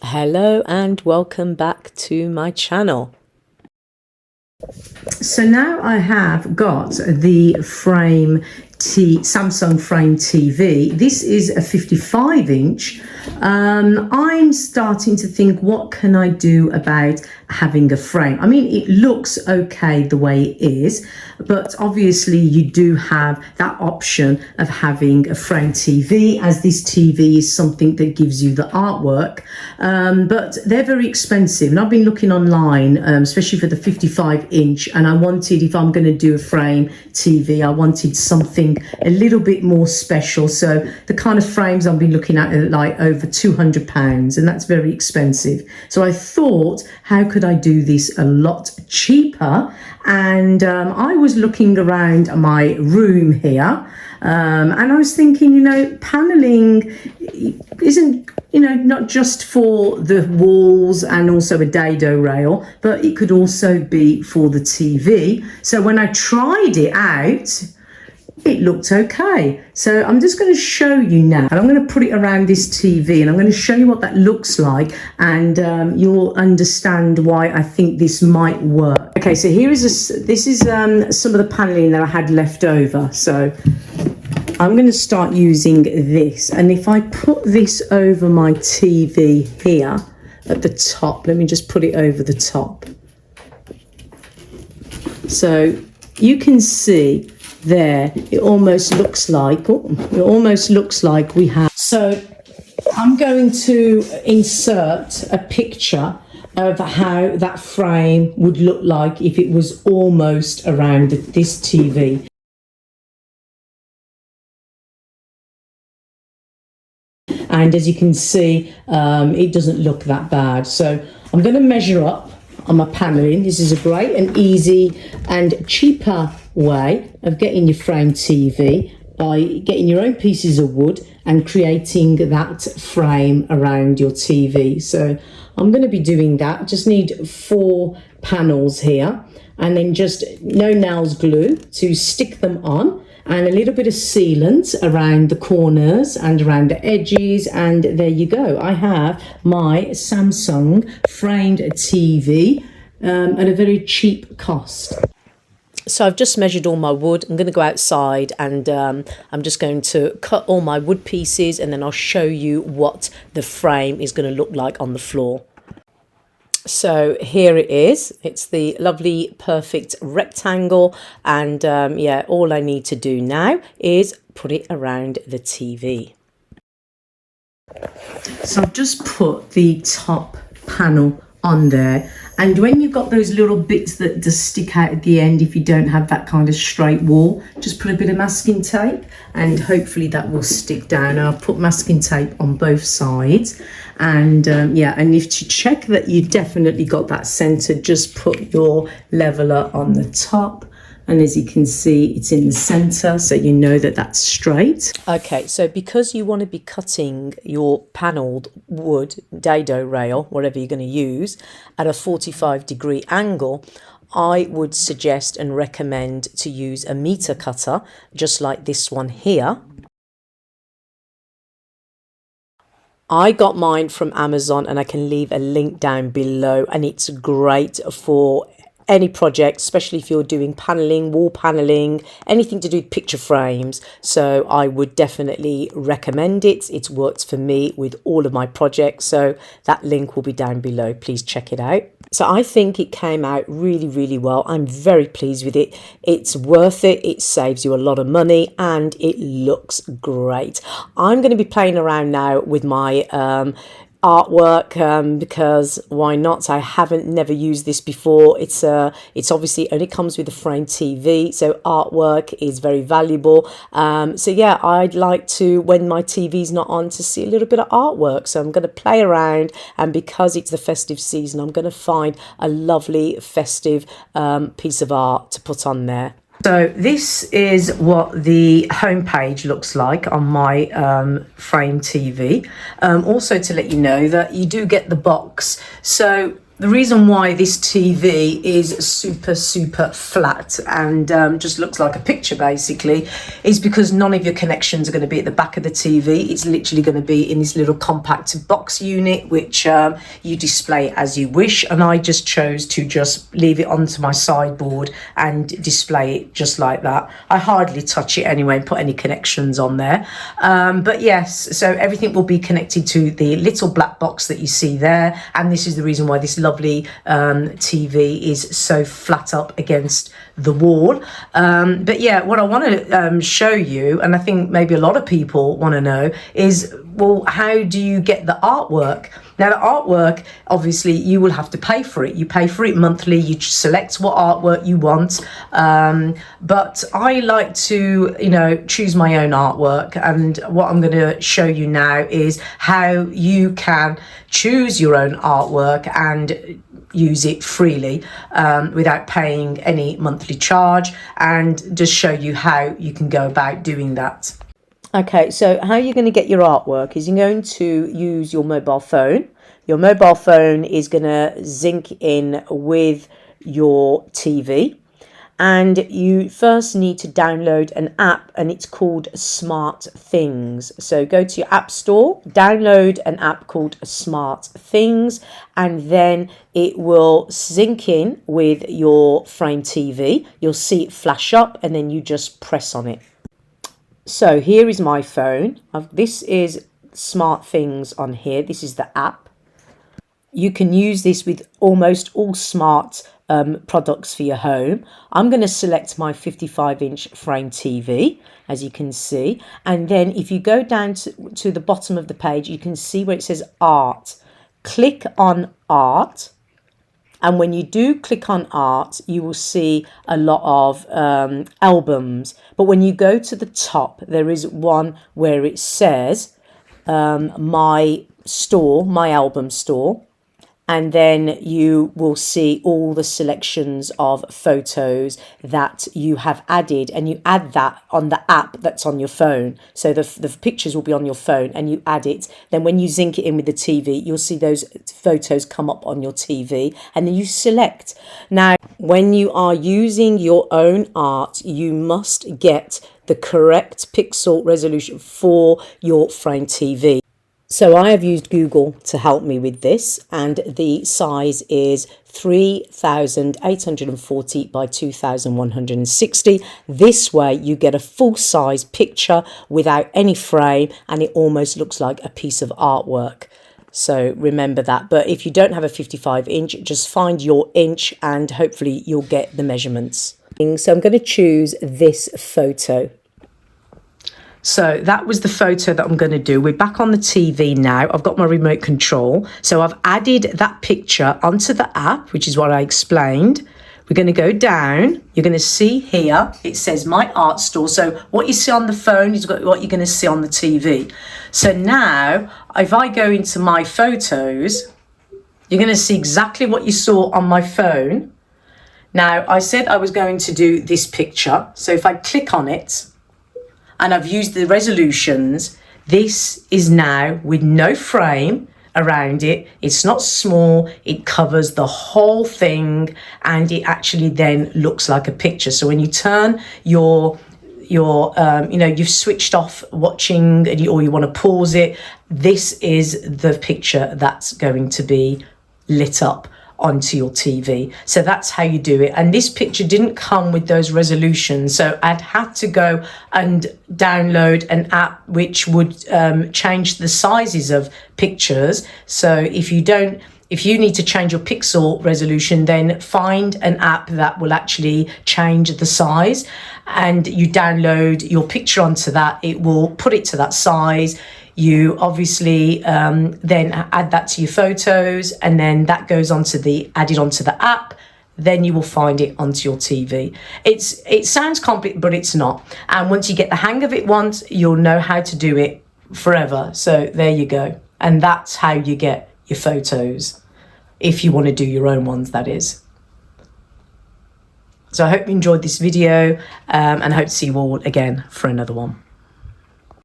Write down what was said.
Hello and welcome back to my channel. So now I have got the Samsung Frame TV. This is a 55-inch. I'm starting to think, what can I do about having a frame? I mean, it looks okay the way it is, but obviously you do have that option of having a frame TV, as this TV is something that gives you the artwork, but they're very expensive. And I've been looking online, especially for the 55-inch, and I wanted, if I'm going to do a frame TV, I wanted something a little bit more special. So the kind of frames I've been looking at are like over £200, and that's very expensive. So I thought, how could I do this a lot cheaper? And I was looking around my room here, and I was thinking, paneling isn't, not just for the walls and also a dado rail, but it could also be for the TV. So when I tried it out, it looked okay. So I'm just going to show you now, and I'm going to put it around this TV, and I'm going to show you what that looks like, and you'll understand why I think this might work. Okay, so this is some of the paneling that I had left over. So I'm going to start using this, and if I put this over my TV here at the top, let me just put it over the top. So you can see there, it almost looks like we have. So I'm going to insert a picture of how that frame would look like if it was almost around this TV. And as you can see, it doesn't look that bad. So I'm going to measure up on my paneling. This is a great and easy and cheaper way of getting your frame TV, by getting your own pieces of wood and creating that frame around your TV. So I'm going to be doing that. Just need 4 panels here, and then just no nails glue to stick them on, and a little bit of sealant around the corners and around the edges, and there you go. I have my Samsung framed TV at a very cheap cost. So I've just measured all my wood. I'm going to go outside, and I'm just going to cut all my wood pieces, and then I'll show you what the frame is going to look like on the floor. So here it is. It's the lovely perfect rectangle, and yeah, all I need to do now is put it around the TV. So I've just put the top panel on there, and when you've got those little bits that just stick out at the end, if you don't have that kind of straight wall, just put a bit of masking tape, and hopefully that will stick down. And I'll put masking tape on both sides, and yeah, and if to check that you definitely got that centered, just put your leveler on the top, and as you can see, it's in the center, so you know that that's straight. Okay, so because you want to be cutting your panelled wood, dado rail, whatever you're going to use, at a 45-degree angle, I would suggest and recommend to use a meter cutter, just like this one here. I got mine from Amazon, and I can leave a link down below, and it's great for any project, especially if you're doing paneling, wall paneling, anything to do with picture frames. So I would definitely recommend it. It's worked for me with all of my projects, so that link will be down below. Please check it out. So I think it came out really, really well. I'm very pleased with it. It's worth it. It saves you a lot of money, and it looks great. I'm going to be playing around now with my artwork, because why not? I haven't never used this before. It's obviously only comes with a frame TV, so artwork is very valuable. So yeah, I'd like to, when my TV's not on, to see a little bit of artwork. So I'm going to play around, and because it's the festive season, I'm going to find a lovely festive piece of art to put on there. So this is what the homepage looks like on my frame TV. Also to let you know that you do get the box. So The reason why this TV is super flat and just looks like a picture basically is because none of your connections are going to be at the back of the TV. It's literally going to be in this little compact box unit which you display as you wish, and I just chose to just leave it onto my sideboard and display it just like that. I hardly touch it anyway and put any connections on there, but yes, so everything will be connected to the little black box that you see there, and this is the reason why this lovely TV is so flat up against the wall. But yeah, what I want to show you, and I think maybe a lot of people want to know, is, well, how do you get the artwork? Now, the artwork, obviously, you will have to pay for it. You pay for it monthly. You select what artwork you want. But I like to, choose my own artwork. And what I'm going to show you now is how you can choose your own artwork and use it freely without paying any monthly charge, and just show you how you can go about doing that. Okay, so how you're going to get your artwork is you're going to use your mobile phone. Your mobile phone is going to sync in with your TV, and you first need to download an app, and it's called SmartThings. So go to your app store, download an app called SmartThings, and then it will sync in with your Frame TV. You'll see it flash up, and then you just press on it. So here is my phone. This is SmartThings on here. This is the app. You can use this with almost all smart products for your home. I'm going to select my 55-inch Frame TV, as you can see. And then if you go down to the bottom of the page, you can see where it says Art. Click on Art. And when you do click on Art, you will see a lot of albums. But when you go to the top, there is one where it says My Store, My Album Store. And then you will see all the selections of photos that you have added, and you add that on the app that's on your phone. So the pictures will be on your phone, and you add it. Then when you sync it in with the TV, you'll see those photos come up on your TV, and then you select. Now, when you are using your own art, you must get the correct pixel resolution for your Frame TV. So I have used Google to help me with this, and the size is 3840 by 2160. This way you get a full size picture without any frame, and it almost looks like a piece of artwork. So remember that. But if you don't have a 55-inch, just find your inch and hopefully you'll get the measurements. So I'm going to choose this photo. So that was the photo that I'm going to do. We're back on the TV now. I've got my remote control. So I've added that picture onto the app, which is what I explained. We're going to go down. You're going to see here, it says My Art Store. So what you see on the phone is what you're going to see on the TV. So now, if I go into my photos, you're going to see exactly what you saw on my phone. Now, I said I was going to do this picture. So if I click on it, and I've used the resolutions, this is now with no frame around it. It's not small, it covers the whole thing, and it actually then looks like a picture. So when you turn you've switched off watching, or you want to pause it, this is the picture that's going to be lit up onto your TV. So that's how you do it. And this picture didn't come with those resolutions, so I'd had to go and download an app which would change the sizes of pictures. So if you need to change your pixel resolution, then find an app that will actually change the size, and you download your picture onto that. It will put it to that size. You obviously then add that to your photos, and then that goes added onto the app. Then you will find it onto your TV. It sounds complicated, but it's not. And once you get the hang of it once, you'll know how to do it forever. So there you go. And that's how you get your photos, if you want to do your own ones, that is. So I hope you enjoyed this video, and I hope to see you all again for another one.